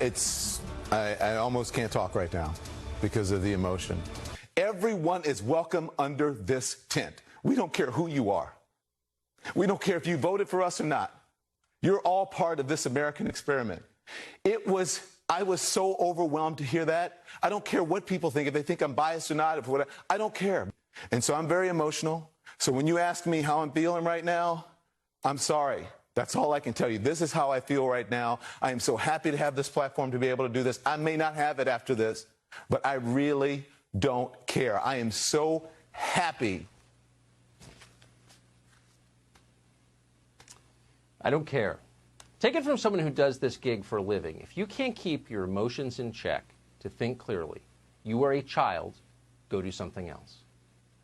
I almost can't talk right now because of the emotion. Everyone is welcome under this tent. We don't care who you are. We don't care if you voted for us or not. You're all part of this American experiment. I was so overwhelmed to hear that. I don't care what people think, if they think I'm biased or not, if whatever, I don't care. And so I'm very emotional. So when you ask me how I'm feeling right now, I'm sorry. That's all I can tell you. This is how I feel right now. I am so happy to have this platform to be able to do this. I may not have it after this, but I really don't care. I am so happy. I don't care. Take it from someone who does this gig for a living. If you can't keep your emotions in check to think clearly, you are a child, go do something else.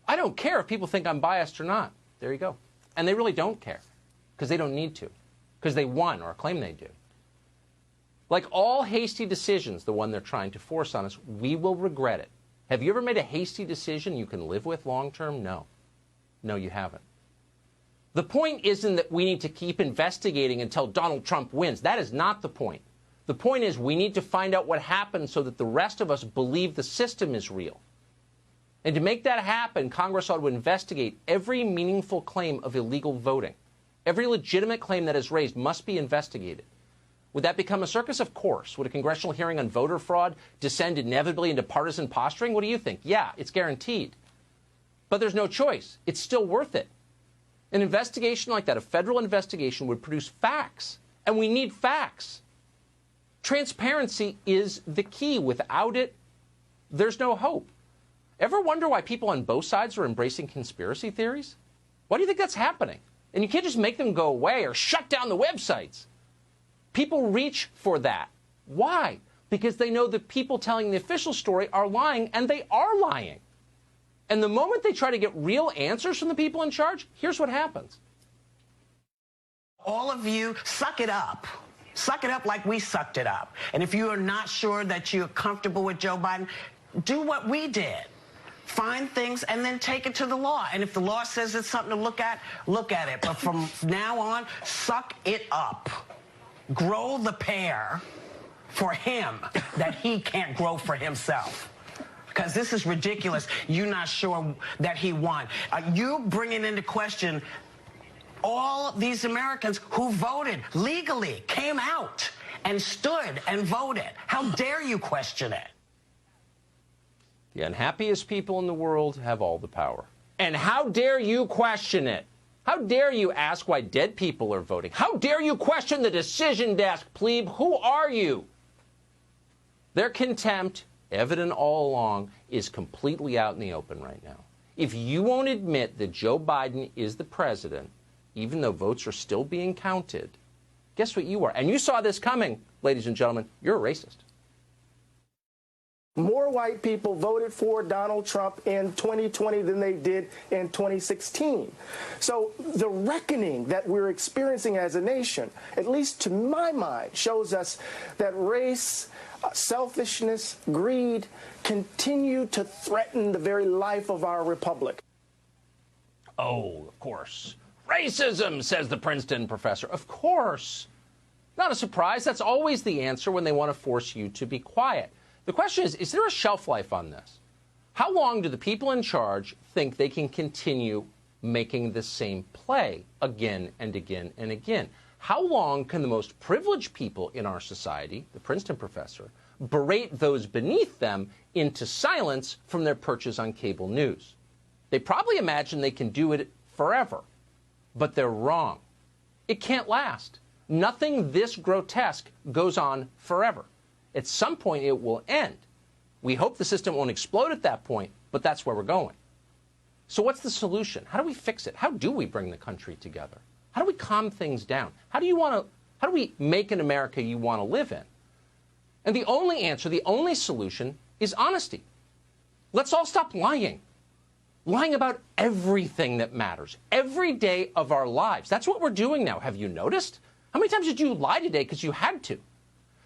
I don't care if people think I'm biased or not. There you go. And they really don't care, because they don't need to, because they won or claim they do. Like all hasty decisions, the one they're trying to force on us, we will regret it. Have you ever made a hasty decision you can live with long term? No. No, you haven't. The point isn't that we need to keep investigating until Donald Trump wins. That is not the point. The point is we need to find out what happened so that the rest of us believe the system is real. And to make that happen, Congress ought to investigate every meaningful claim of illegal voting. Every legitimate claim that is raised must be investigated. Would that become a circus? Of course. Would a congressional hearing on voter fraud descend inevitably into partisan posturing? What do you think? Yeah, it's guaranteed. But there's no choice. It's still worth it. An investigation like that, a federal investigation, would produce facts. And we need facts. Transparency is the key. Without it, there's no hope. Ever wonder why people on both sides are embracing conspiracy theories? Why do you think that's happening? And you can't just make them go away or shut down the websites. People reach for that. Why? Because they know the people telling the official story are lying, and they are lying. And the moment they try to get real answers from the people in charge, here's what happens. All of you, suck it up. Suck it up like we sucked it up. And if you are not sure that you're comfortable with Joe Biden, do what we did. Find things and then take it to the law. And if the law says it's something to look at it. But from now on, suck it up. Grow the pear for him that he can't grow for himself. Because this is ridiculous. You're not sure that he won. You bringing into question all these Americans who voted legally, came out and stood and voted. How dare you question it? The unhappiest people in the world have all the power. And how dare you question it? How dare you ask why dead people are voting? How dare you question the decision desk, plebe? Who are you? Their contempt, evident all along, is completely out in the open right now. If you won't admit that Joe Biden is the president, even though votes are still being counted, guess what you are? And you saw this coming, ladies and gentlemen. You're a racist. More white people voted for Donald Trump in 2020 than they did in 2016. So the reckoning that we're experiencing as a nation, at least to my mind, shows us that race, selfishness, greed continue to threaten the very life of our republic. Oh, of course. Racism, says the Princeton professor. Of course. Not a surprise. That's always the answer when they want to force you to be quiet. The question is there a shelf life on this? How long do the people in charge think they can continue making the same play again and again and again? How long can the most privileged people in our society, the Princeton professor, berate those beneath them into silence from their perches on cable news? They probably imagine they can do it forever, but they're wrong. It can't last. Nothing this grotesque goes on forever. At some point, it will end. We hope the system won't explode at that point, but that's where we're going. So what's the solution? How do we fix it? How do we bring the country together? How do we calm things down? How do we make an America you want to live in? And the only answer, the only solution is honesty. Let's all stop lying. Lying about everything that matters, every day of our lives. That's what we're doing now. Have you noticed? How many times did you lie today because you had to?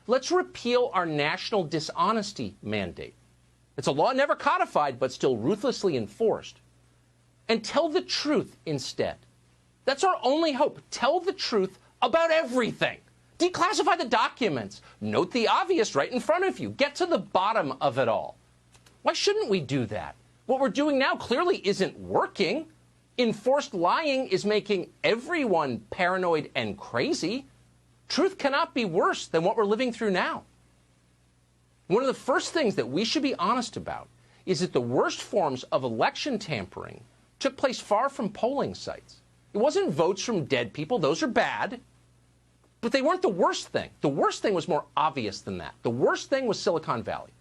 Let's repeal our national dishonesty mandate. It's a law never codified, but still ruthlessly enforced. And tell the truth instead. That's our only hope. Tell the truth about everything. Declassify the documents. Note the obvious right in front of you. Get to the bottom of it all. Why shouldn't we do that? What we're doing now clearly isn't working. Enforced lying is making everyone paranoid and crazy. Truth cannot be worse than what we're living through now. One of the first things that we should be honest about is that the worst forms of election tampering took place far from polling sites. It wasn't votes from dead people. Those are bad. But they weren't the worst thing. The worst thing was more obvious than that. The worst thing was Silicon Valley.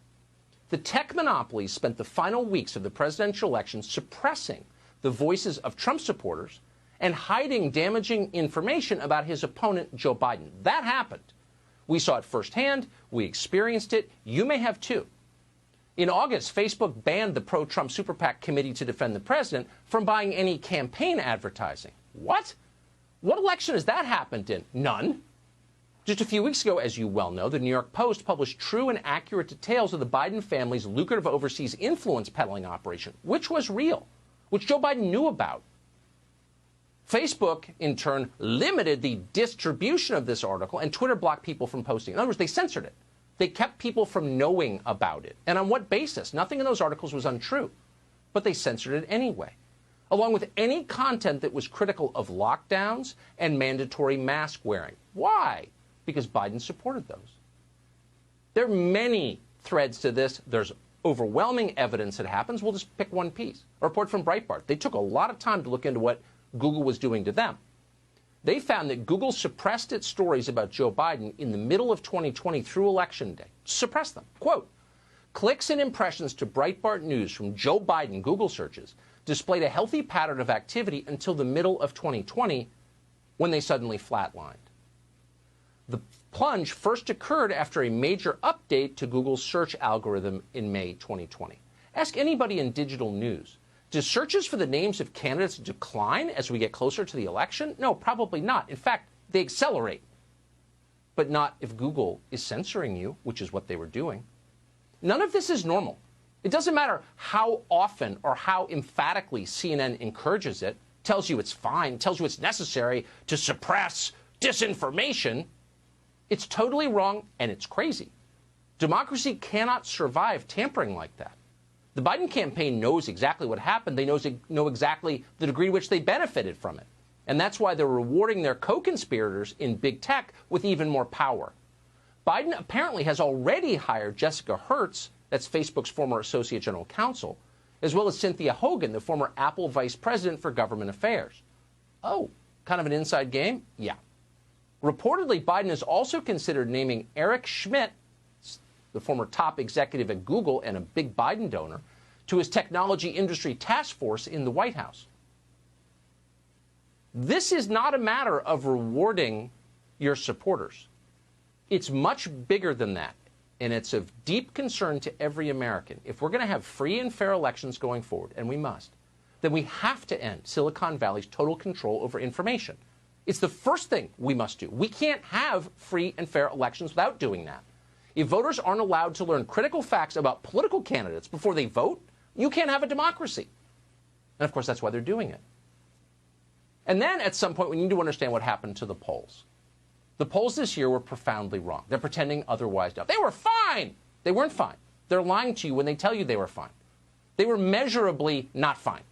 The tech monopolies spent the final weeks of the presidential election suppressing the voices of Trump supporters and hiding damaging information about his opponent, Joe Biden. That happened. We saw it firsthand. We experienced it. You may have too. In August, Facebook banned the pro-Trump Super PAC Committee to Defend the President from buying any campaign advertising. What? What election has that happened in? None. Just a few weeks ago, as you well know, the New York Post published true and accurate details of the Biden family's lucrative overseas influence peddling operation, which was real, which Joe Biden knew about. Facebook, in turn, limited the distribution of this article, and Twitter blocked people from posting. In other words, they censored it. They kept people from knowing about it. And on what basis? Nothing in those articles was untrue. But they censored it anyway, along with any content that was critical of lockdowns and mandatory mask wearing. Why? Because Biden supported those. There are many threads to this. There's overwhelming evidence it happens. We'll just pick one piece. A report from Breitbart. They took a lot of time to look into what Google was doing to them. They found that Google suppressed its stories about Joe Biden in the middle of 2020 through Election Day. Suppressed them. Quote, clicks and impressions to Breitbart News from Joe Biden Google searches displayed a healthy pattern of activity until the middle of 2020 when they suddenly flatlined. The plunge first occurred after a major update to Google's search algorithm in May 2020. Ask anybody in digital news. Do searches for the names of candidates decline as we get closer to the election? No, probably not. In fact, they accelerate. But not if Google is censoring you, which is what they were doing. None of this is normal. It doesn't matter how often or how emphatically CNN encourages it, tells you it's fine, tells you it's necessary to suppress disinformation. It's totally wrong and it's crazy. Democracy cannot survive tampering like that. The Biden campaign knows exactly what happened. They know exactly the degree to which they benefited from it. And that's why they're rewarding their co-conspirators in big tech with even more power. Biden apparently has already hired Jessica Hertz, that's Facebook's former associate general counsel, as well as Cynthia Hogan, the former Apple vice president for government affairs. Oh, kind of an inside game? Yeah. Reportedly, Biden has also considered naming Eric Schmidt, the former top executive at Google and a big Biden donor, to his technology industry task force in the White House. This is not a matter of rewarding your supporters. It's much bigger than that, and it's of deep concern to every American. If we're going to have free and fair elections going forward, and we must, then we have to end Silicon Valley's total control over information. It's the first thing we must do. We can't have free and fair elections without doing that. If voters aren't allowed to learn critical facts about political candidates before they vote, you can't have a democracy. And of course, that's why they're doing it. And then at some point, we need to understand what happened to the polls. The polls this year were profoundly wrong. They're pretending otherwise now. They were fine. They weren't fine. They're lying to you when they tell you they were fine. They were measurably not fine.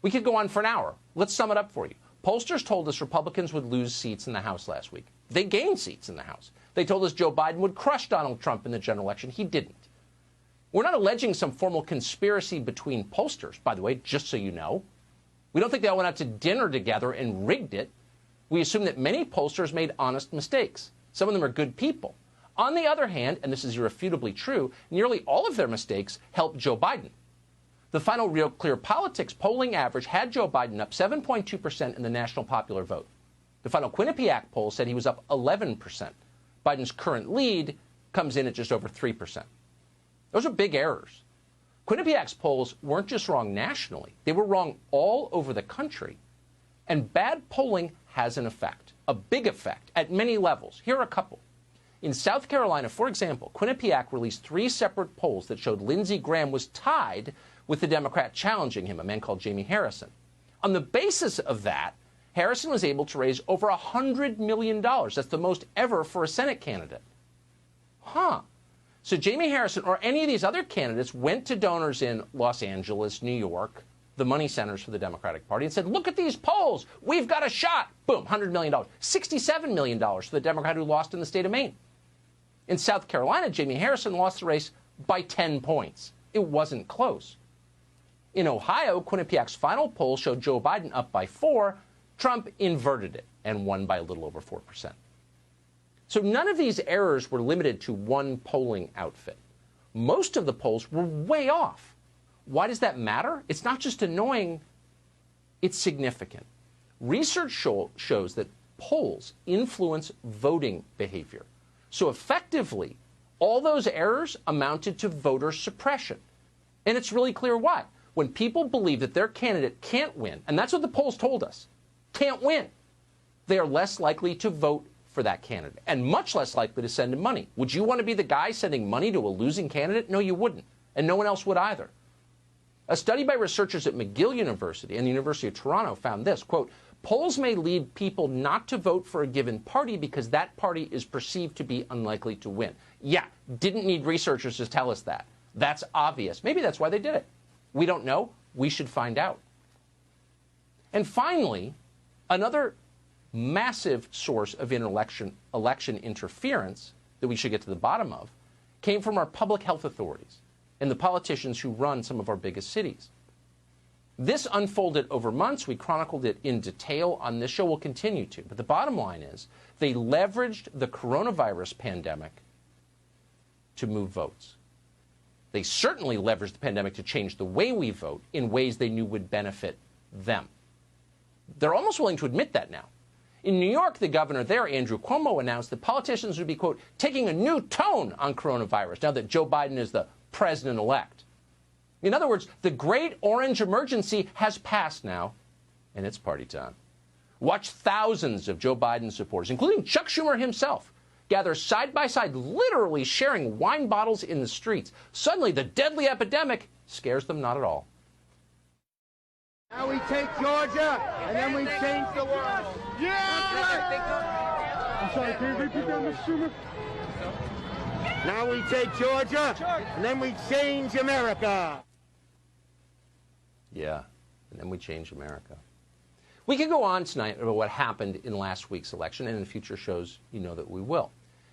We could go on for an hour. Let's sum it up for you. Pollsters told us Republicans would lose seats in the House last week. They gained seats in the House. They told us Joe Biden would crush Donald Trump in the general election. He didn't. We're not alleging some formal conspiracy between pollsters, by the way, just so you know. We don't think they all went out to dinner together and rigged it. We assume that many pollsters made honest mistakes. Some of them are good people. On the other hand, and this is irrefutably true, nearly all of their mistakes helped Joe Biden. The final Real Clear Politics polling average had Joe Biden up 7.2% in the national popular vote. The final Quinnipiac poll said he was up 11%. Biden's current lead comes in at just over 3%. Those are big errors. Quinnipiac's polls weren't just wrong nationally. They were wrong all over the country. And bad polling has an effect, a big effect, at many levels. Here are a couple. In South Carolina, for example, Quinnipiac released 3 separate polls that showed Lindsey Graham was tied with the Democrat challenging him, a man called Jamie Harrison. On the basis of that, Harrison was able to raise over $100 million. That's the most ever for a Senate candidate. So Jamie Harrison or any of these other candidates went to donors in Los Angeles, New York, the money centers for the Democratic Party, and said, look at these polls. We've got a shot. Boom, $100 million. $67 million for the Democrat who lost in the state of Maine. In South Carolina, Jamie Harrison lost the race by 10 points. It wasn't close. In Ohio, Quinnipiac's final poll showed Joe Biden up by 4. Trump inverted it and won by a little over 4%. So none of these errors were limited to one polling outfit. Most of the polls were way off. Why does that matter? It's not just annoying, it's significant. Research shows that polls influence voting behavior. So effectively, all those errors amounted to voter suppression. And it's really clear why. When people believe that their candidate can't win, and that's what the polls told us, can't win, they are less likely to vote for that candidate and much less likely to send him money. Would you want to be the guy sending money to a losing candidate? No, you wouldn't. And no one else would either. A study by researchers at McGill University and the University of Toronto found this, quote, polls may lead people not to vote for a given party because that party is perceived to be unlikely to win. Yeah, didn't need researchers to tell us that. That's obvious. Maybe that's why they did it. We don't know. We should find out. And finally, another massive source of election interference that we should get to the bottom of came from our public health authorities and the politicians who run some of our biggest cities. This unfolded over months. We chronicled it in detail on this show. We'll continue to. But the bottom line is they leveraged the coronavirus pandemic to move votes. They certainly leveraged the pandemic to change the way we vote in ways they knew would benefit them. They're almost willing to admit that now. In New York, the governor there, Andrew Cuomo, announced that politicians would be, quote, taking a new tone on coronavirus now that Joe Biden is the president-elect. In other words, the great orange emergency has passed now, and it's party time. Watch thousands of Joe Biden supporters, including Chuck Schumer himself, gather side by side, literally sharing wine bottles in the streets. Suddenly, the deadly epidemic scares them not at all. Now we take Georgia, and then we change the world. Yeah! I'm sorry, can you repeat that, Mr. Schumer? Now we take Georgia, and then we change America. Yeah, and then we change America. We could go on tonight about what happened in last week's election, and in future shows, you know that we will.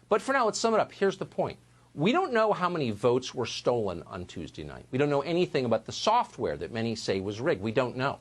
But for now, let's sum it up. Here's the point. We don't know how many votes were stolen on Tuesday night. We don't know anything about the software that many say was rigged. We don't know.